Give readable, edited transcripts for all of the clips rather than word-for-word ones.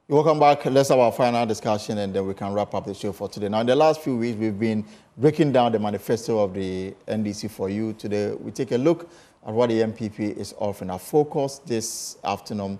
Welcome back. Let's have our final discussion and then we can wrap up the show for today. Now, in the last few weeks, we've been breaking down the manifesto of the NDC for you. Today, we take a look at what the NPP is offering. Our focus this afternoon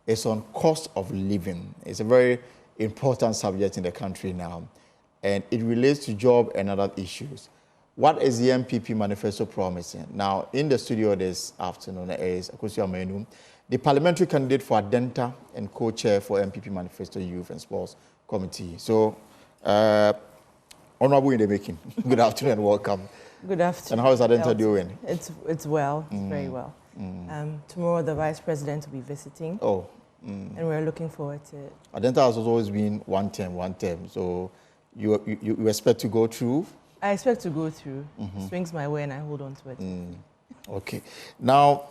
is on cost of living. It's a very important subject in the country now, and it relates to job and other issues. What is the NPP Manifesto promising? Now, in the studio this afternoon is Akosia Menu, the parliamentary candidate for Adenta and co-chair for NPP Manifesto Youth and Sports Committee. So, Honorable in the making, good afternoon and welcome. Good afternoon. And how is Adenta doing? It's well, it's very well. Tomorrow the Vice President will be visiting. Oh. And we're looking forward to it. Adenta has always been one term. So, you expect to go through? I expect to go through. Swings my way and I hold on to it. Okay. Now,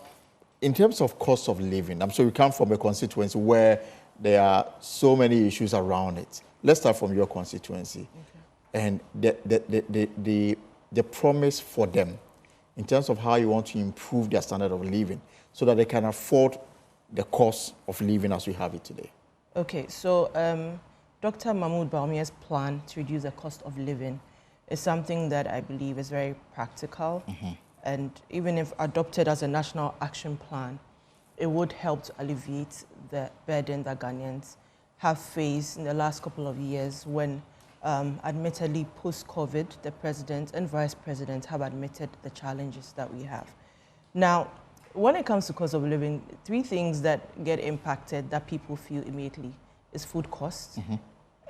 in terms of cost of living, I'm sure you come from a constituency where there are so many issues around it. Let's start from your constituency. Okay. And the promise for them in terms of how you want to improve their standard of living so that they can afford the cost of living as we have it today. Okay, so Dr. Mahmoud Bawumia's plan to reduce the cost of living is something that I believe is very practical. And even if adopted as a national action plan, it would help to alleviate the burden that Ghanaians have faced in the last couple of years when, admittedly, post-COVID, the president and vice president have admitted the challenges that we have. Now, when it comes to cost of living, three things that get impacted that people feel immediately is food costs,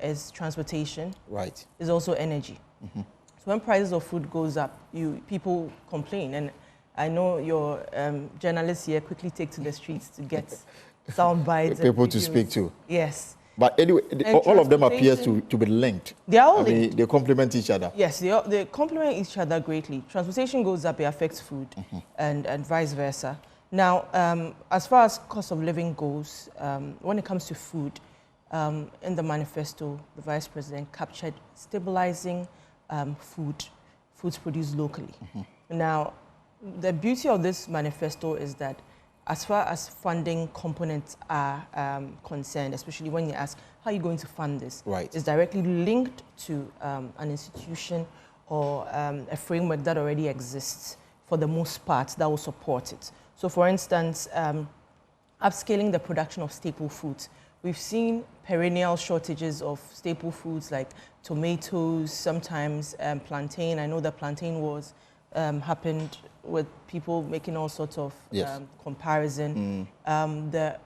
is transportation, is also energy. So when prices of food goes up, people complain, and I know your journalists here quickly take to the streets to get sound bites. People to speak to. Yes. But anyway, all of them appear to be linked. They are all linked. They complement each other. Yes, they complement each other greatly. Transportation goes up, it affects food, and vice versa. Now, as far as cost of living goes, when it comes to food, in the manifesto, the vice president captured stabilizing foods produced locally. Now, the beauty of this manifesto is that as far as funding components are concerned, especially when you ask, how are you going to fund this? It's directly linked to an institution or a framework that already exists for the most part that will support it. So for instance, upscaling the production of staple foods. We've seen perennial shortages of staple foods like tomatoes, sometimes plantain. I know the plantain wars happened with people making all sorts of comparison. The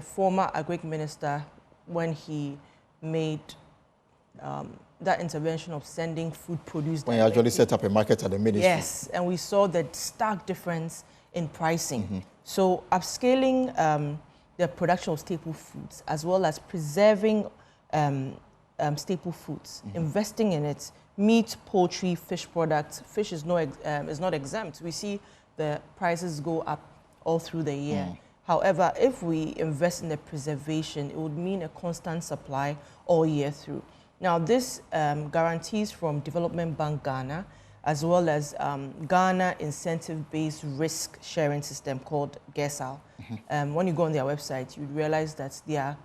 former agric minister, when he made that intervention of sending food produce when he actually set up a market at the ministry. Yes, and we saw the stark difference in pricing. So upscaling the production of staple foods, as well as preserving staple foods, investing in it, meat, poultry, fish products. Fish is not exempt. We see the prices go up all through the year. However, if we invest in the preservation, it would mean a constant supply all year through. Now, this guarantees from Development Bank Ghana, as well as Ghana incentive-based risk sharing system called GESAL. When you go on their website, you realize that their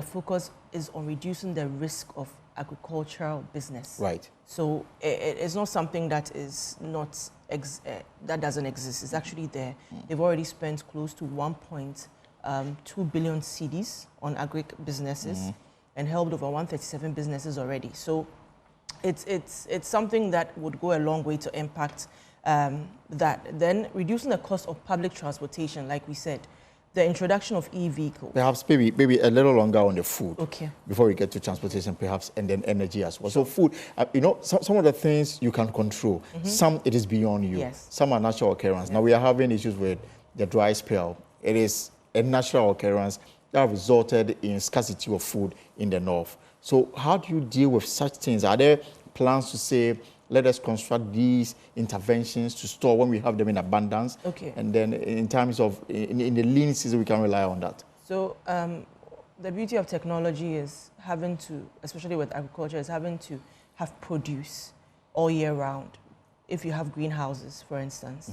focus is on reducing the risk of agricultural business. So it's not something that is not that doesn't exist. It's actually there. They've already spent close to 1.2 billion cedis on agri businesses and helped over 137 businesses already. So it's something that would go a long way to impact that. Then reducing the cost of public transportation, like we said, the introduction of e-vehicles. Perhaps maybe a little longer on the food. Okay. Before we get to transportation, perhaps, and then energy as well. So food, you know, some of the things you can control. Some it is beyond you. Some are natural occurrence. Now we are having issues with the dry spell. It is a natural occurrence that resulted in scarcity of food in the north. So how do you deal with such things? Are there plans to say, let us construct these interventions to store when we have them in abundance? And then in terms of, in the lean season, we can rely on that. So the beauty of technology is having to, especially with agriculture, is having to have produce all year round. If you have greenhouses, for instance,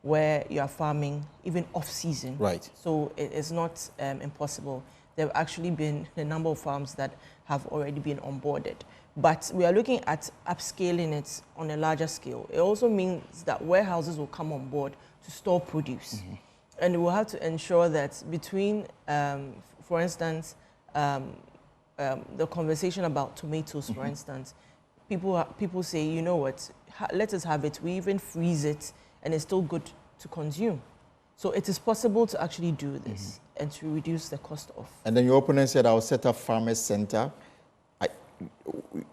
where you are farming even off-season. Right. So it is not impossible. there have actually been a number of farms that have already been onboarded. But we are looking at upscaling it on a larger scale. It also means that warehouses will come on board to store produce. And we'll have to ensure that between, for instance, the conversation about tomatoes, for instance, people say, you know what, let us have it. We even freeze it, and it's still good to consume. So it is possible to actually do this and to reduce the cost of. And then your opponent said, I'll set up farmers center.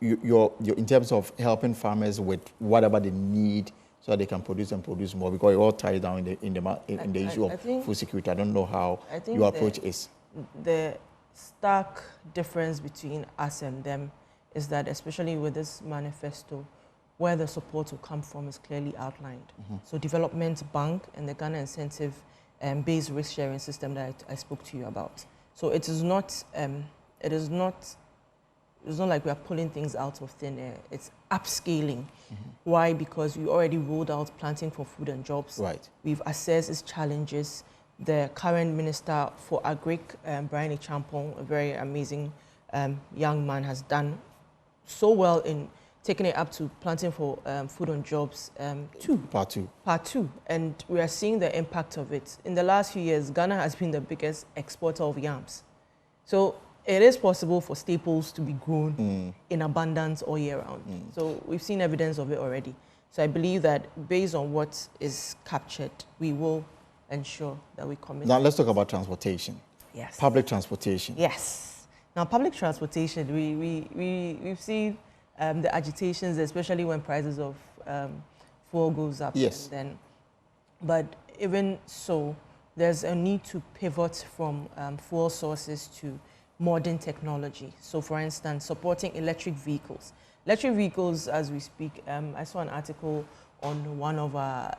You're in terms of helping farmers with whatever they need so that they can produce and produce more, because it all ties down in the issue of food security. I don't know how your approach is. The stark difference between us and them is that, especially with this manifesto, where the support will come from is clearly outlined. So Development Bank and the Ghana Incentive-based risk-sharing system that I spoke to you about. So it is not like we are pulling things out of thin air. It's upscaling. Why? Because we already rolled out Planting for Food and Jobs. Right. We've assessed its challenges. The current Minister for Agric, Brian Champong, a very amazing young man, has done so well in taking it up to Planting for Food and Jobs Part 2. Part 2. And we are seeing the impact of it. In the last few years, Ghana has been the biggest exporter of yams. So it is possible for staples to be grown in abundance all year round. So we've seen evidence of it already. So I believe that based on what is captured, we will ensure that we commit. Now let's talk about transportation. Yes. Public transportation. Yes. Now public transportation, we've seen the agitations, especially when prices of fuel goes up. Yes. But even so, there's a need to pivot from fuel sources to modern technology. So for instance, supporting electric vehicles. Electric vehicles, as we speak, I saw an article on one of our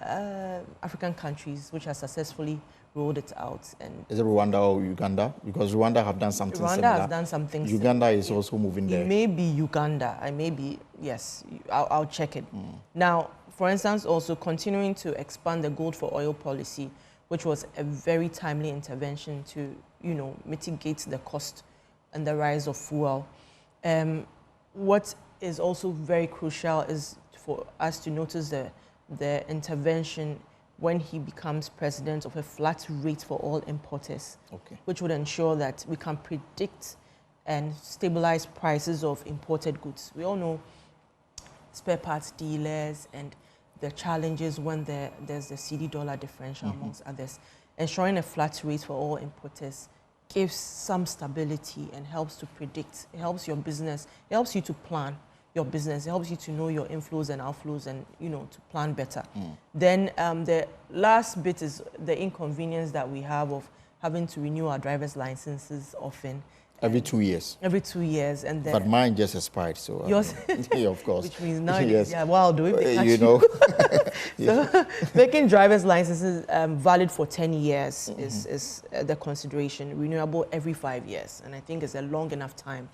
African countries which has successfully rolled it out. And is it Rwanda or Uganda? Because Rwanda have done something similar. Rwanda has done something similar. Uganda is also moving there. It may be Uganda. I may be, yes, I'll check it. Now, for instance, also continuing to expand the gold for oil policy, which was a very timely intervention to, mitigate the cost and the rise of fuel. What is also very crucial is for us to notice the intervention when he becomes president of a flat rate for all importers, which would ensure that we can predict and stabilize prices of imported goods. We all know spare parts dealers and the challenges when there's the CD-dollar differential amongst others. Ensuring a flat rate for all importers gives some stability and helps to predict. It helps your business. It helps you to plan your business. It helps you to know your inflows and outflows and, to plan better. Then the last bit is the inconvenience that we have of having to renew our driver's licenses often. Every 2 years. Every 2 years. And then but mine just expired, so... yours? Yeah, of course. Which means now, yes. yeah, well, do it. So making driver's licenses valid for 10 years is the consideration. Renewable every 5 years. And I think it's a long enough time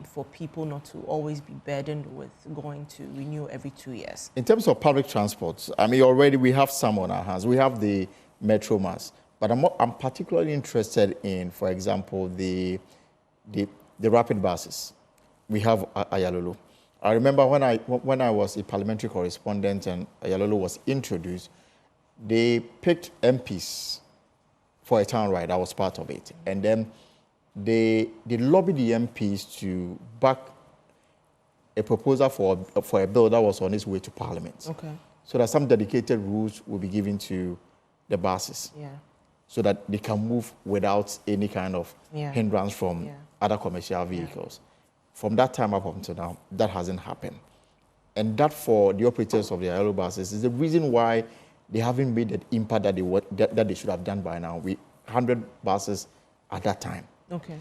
for people not to always be burdened with going to renew every 2 years. In terms of public transport, already we have some on our hands. We have the Metro Mass. But I'm particularly interested in, for example, the rapid buses. We have Ayalolo. I remember when I was a parliamentary correspondent and Ayalolo was introduced, they picked MPs for a town ride. I was part of it. And then they lobbied the MPs to back a proposal for a bill that was on its way to Parliament. Okay. So that some dedicated routes will be given to the buses. Yeah. So that they can move without any kind of hindrance from other commercial vehicles. From that time up until now, that hasn't happened. And that, for the operators of the Ayalolo buses, is the reason why they haven't made the impact that they should have done by now. 100 buses at that time. Okay.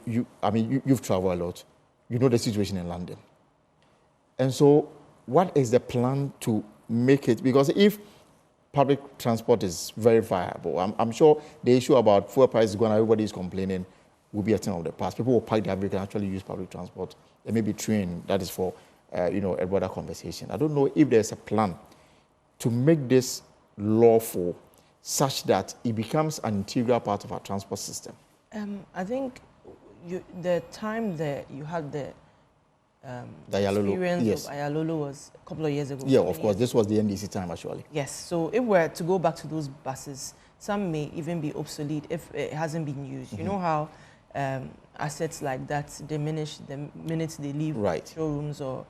You've traveled a lot. You know the situation in London. And so what is the plan to make it? Because if public transport is very viable, I'm sure the issue about fuel prices going, everybody is complaining, will be a thing of the past. People will park their vehicle and actually use public transport. There may be train, that is for a broader conversation. I don't know if there's a plan to make this lawful such that it becomes an integral part of our transport system? I think the time that you had the Ayalolo, experience of Ayalolo was a couple of years ago. Yeah, of course. This was the NDC time, actually. Yes. So if we're to go back to those buses, some may even be obsolete if it hasn't been used. You know how assets like that diminish the minute they leave showrooms or,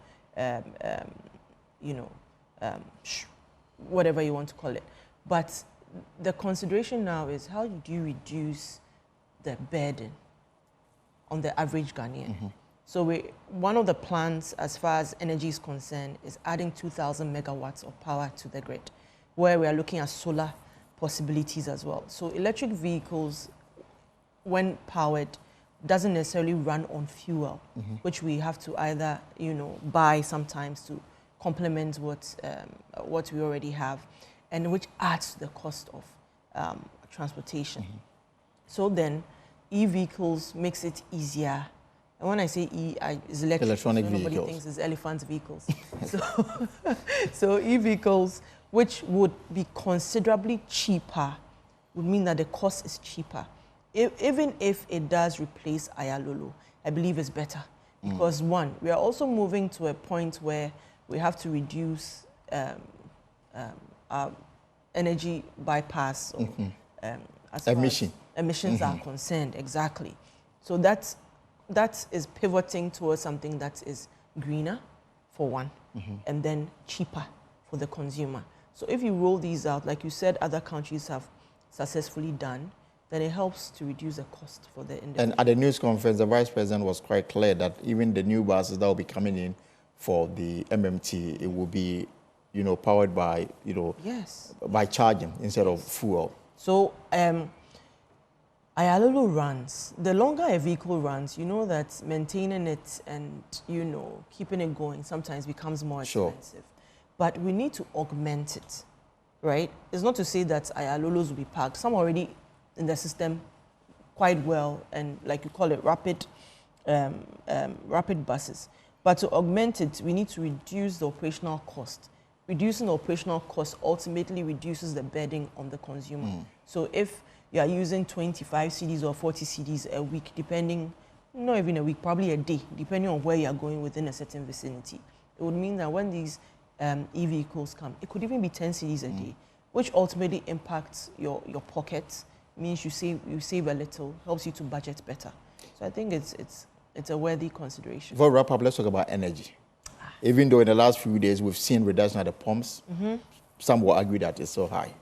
whatever you want to call it. But the consideration now is how do you reduce the burden on the average Ghanaian? So one of the plans as far as energy is concerned is adding 2,000 megawatts of power to the grid, where we are looking at solar possibilities as well. So electric vehicles, when powered, doesn't necessarily run on fuel, which we have to either, buy sometimes to complement what we already have, and which adds to the cost of transportation. So then, e-vehicles makes it easier. And when I say it's electronic vehicles. Nobody thinks it's elephant vehicles. So e-vehicles, which would be considerably cheaper, would mean that the cost is cheaper. Even if it does replace Ayalolo, I believe it's better. Because one, we are also moving to a point where we have to reduce our energy bypass or, as far as emissions are concerned, exactly. So that is pivoting towards something that is greener, for one, and then cheaper for the consumer. So if you roll these out, like you said, other countries have successfully done, then it helps to reduce the cost for the individual. And at the news conference, the Vice President was quite clear that even the new buses that will be coming in for the MMT, it will be, powered by, by charging instead of fuel. So Ayalolo runs. The longer a vehicle runs, you know that maintaining it and, keeping it going sometimes becomes more expensive. But we need to augment it, right? It's not to say that Ayalolos will be parked. Some already in the system quite well, and like you call it, rapid buses. But to augment it, we need to reduce the operational cost. Reducing the operational cost ultimately reduces the burden on the consumer. So if you are using 25 CDs or 40 CDs a week, depending, not even a week, probably a day, depending on where you are going within a certain vicinity, it would mean that when these e-vehicles come, it could even be 10 CDs a day, which ultimately impacts your pockets, means you save a little, helps you to budget better. So I think it's a worthy consideration. Before we wrap up, let's talk about energy. Even though in the last few days we've seen reduction at the pumps, some will argue that it's so high.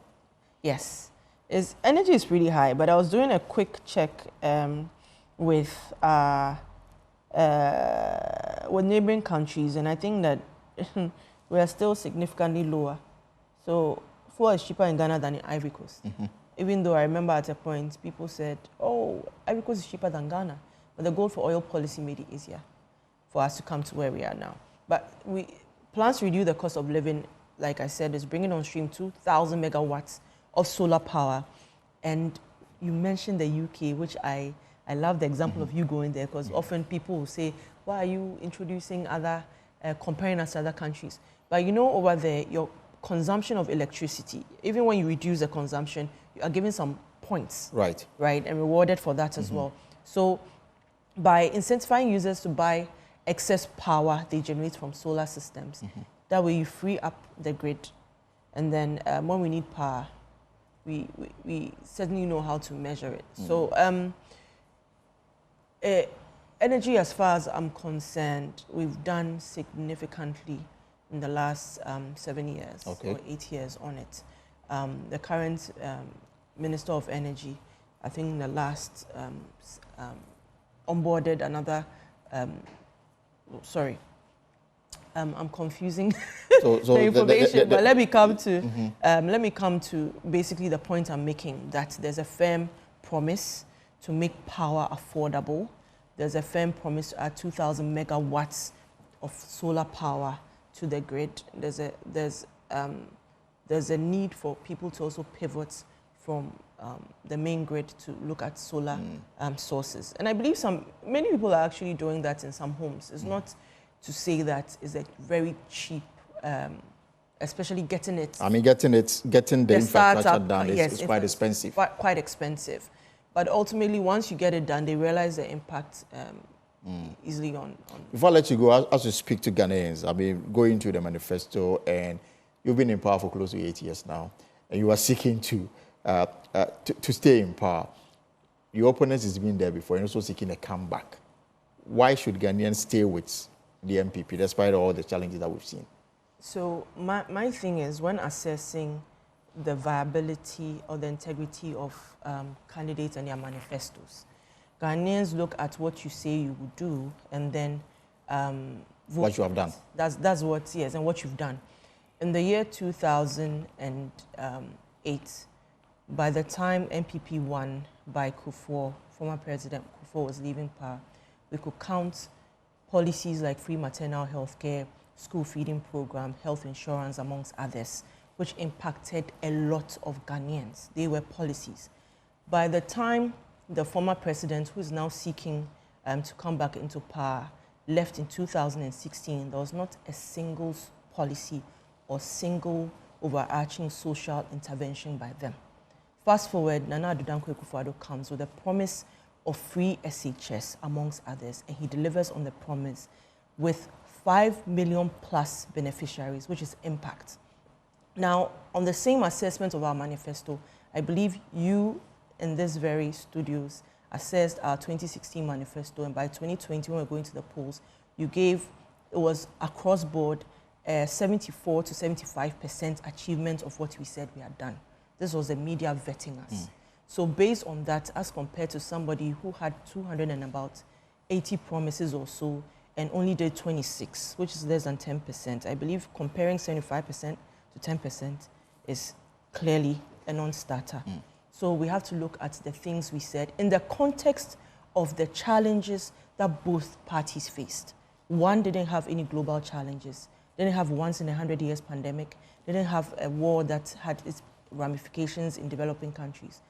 Yes, energy is pretty high, but I was doing a quick check with neighboring countries, and I think that we are still significantly lower. So fuel is cheaper in Ghana than in Ivory Coast. Even though I remember at a point people said, oh, Ivory Coast is cheaper than Ghana. But the gold for oil policy made it easier for us to come to where we are now. But plans to reduce the cost of living, like I said, is bringing on stream 2,000 megawatts of solar power. And you mentioned the UK, which I love the example of you going there, because often people will say, why are you introducing comparing us to other countries? But over there, your consumption of electricity, even when you reduce the consumption, you are given some points. Right, and rewarded for that as well. So by incentivizing users to buy excess power they generate from solar systems, that way you free up the grid. And then when we need power, we certainly know how to measure it. So energy, as far as I'm concerned, we've done significantly in the last 7 years or 8 years on it. The current Minister of Energy, I think in the last onboarded another, I'm confusing the information, but let me come to basically the point I'm making, that there's a firm promise to make power affordable. There's a firm promise to add 2,000 megawatts of solar power to the grid. There's a need for people to also pivot from the main grid to look at solar sources. And I believe many people are actually doing that in some homes. It's not to say that it's a very cheap especially getting it. I mean, getting the infrastructure done is quite expensive. Quite expensive. But ultimately, once you get it done, they realize the impact easily on. Before I let you go, as you speak to Ghanaians, I mean, going to the manifesto, and you've been in power for close to 8 years now, and you are seeking to stay in power. Your opponent has been there before, and also seeking a comeback. Why should Ghanaians stay with the NPP, despite all the challenges that we've seen? So my thing is, when assessing the viability or the integrity of candidates and their manifestos, Ghanaians look at what you say you would do and then vote. What you have done. That's what, yes, and what you've done. In the year 2008, by the time NPP won by Kufuor, former President Kufuor was leaving power, we could count policies like free maternal health care, school feeding program, health insurance, amongst others, which impacted a lot of Ghanaians. They were policies. By the time the former president, who is now seeking to come back into power, left in 2016, there was not a single policy or single overarching social intervention by them. Fast forward, Nana Addo Dankwa Akufo-Addo comes with a promise of free SHS, amongst others, and he delivers on the promise with 5 million plus beneficiaries, which is impact. Now, on the same assessment of our manifesto, I believe you in this very studios assessed our 2016 manifesto, and by 2020, when we're going to the polls, you gave, it was across board, 74 to 75% achievement of what we said we had done. This was the media vetting us. So based on that, as compared to somebody who had 280 promises or so and only did 26, which is less than 10%, I believe comparing 75% to 10% is clearly a non-starter. So we have to look at the things we said in the context of the challenges that both parties faced. One didn't have any global challenges, didn't have once in 100 years pandemic, didn't have a war that had its ramifications in developing countries,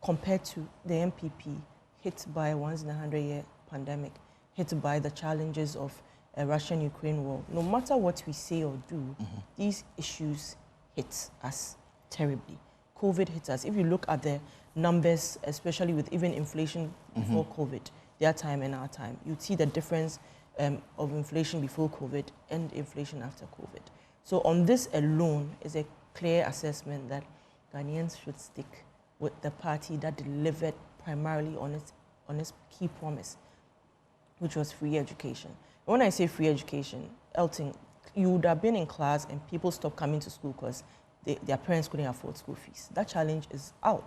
compared to the NPP, hit by a once in 100-year pandemic, hit by the challenges of a Russian-Ukraine war. No matter what we say or do, these issues hit us terribly. COVID hit us. If you look at the numbers, especially with even inflation before COVID, their time and our time, you'd see the difference of inflation before COVID and inflation after COVID. So on this alone is a clear assessment that Ghanaians should stick with the party that delivered primarily on its key promise, which was free education. When I say free education, Elton, you would have been in class and people stopped coming to school because their parents couldn't afford school fees. That challenge is out.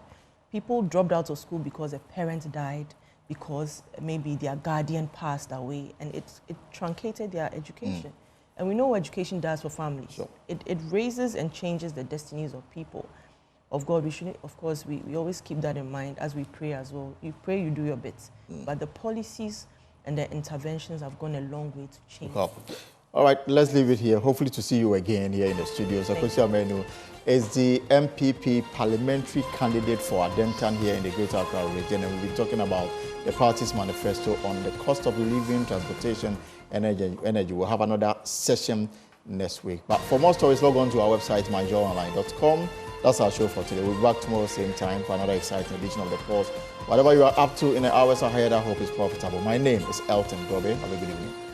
People dropped out of school because a parent died, because maybe their guardian passed away, and it truncated their education. And we know what education does for families. Sure. It raises and changes the destinies of people. Of God, we should, of course, we always keep that in mind as we pray as well. You pray, you do your bit. But the policies and the interventions have gone a long way to change. All right, let's leave it here. Hopefully to see you again here in the studio. Sakosi Amenu is the NPP parliamentary candidate for Adentan here in the Greater Accra region, and we'll be talking about the party's manifesto on the cost of living, transportation, energy. We'll have another session next week. But for more stories, log on to our website, myjoyonline.com. That's our show for today. We'll be back tomorrow, same time, for another exciting edition of The Pulse. Whatever you are up to in the hours ahead, I hope is profitable. My name is Elton Gobe. Have a good evening.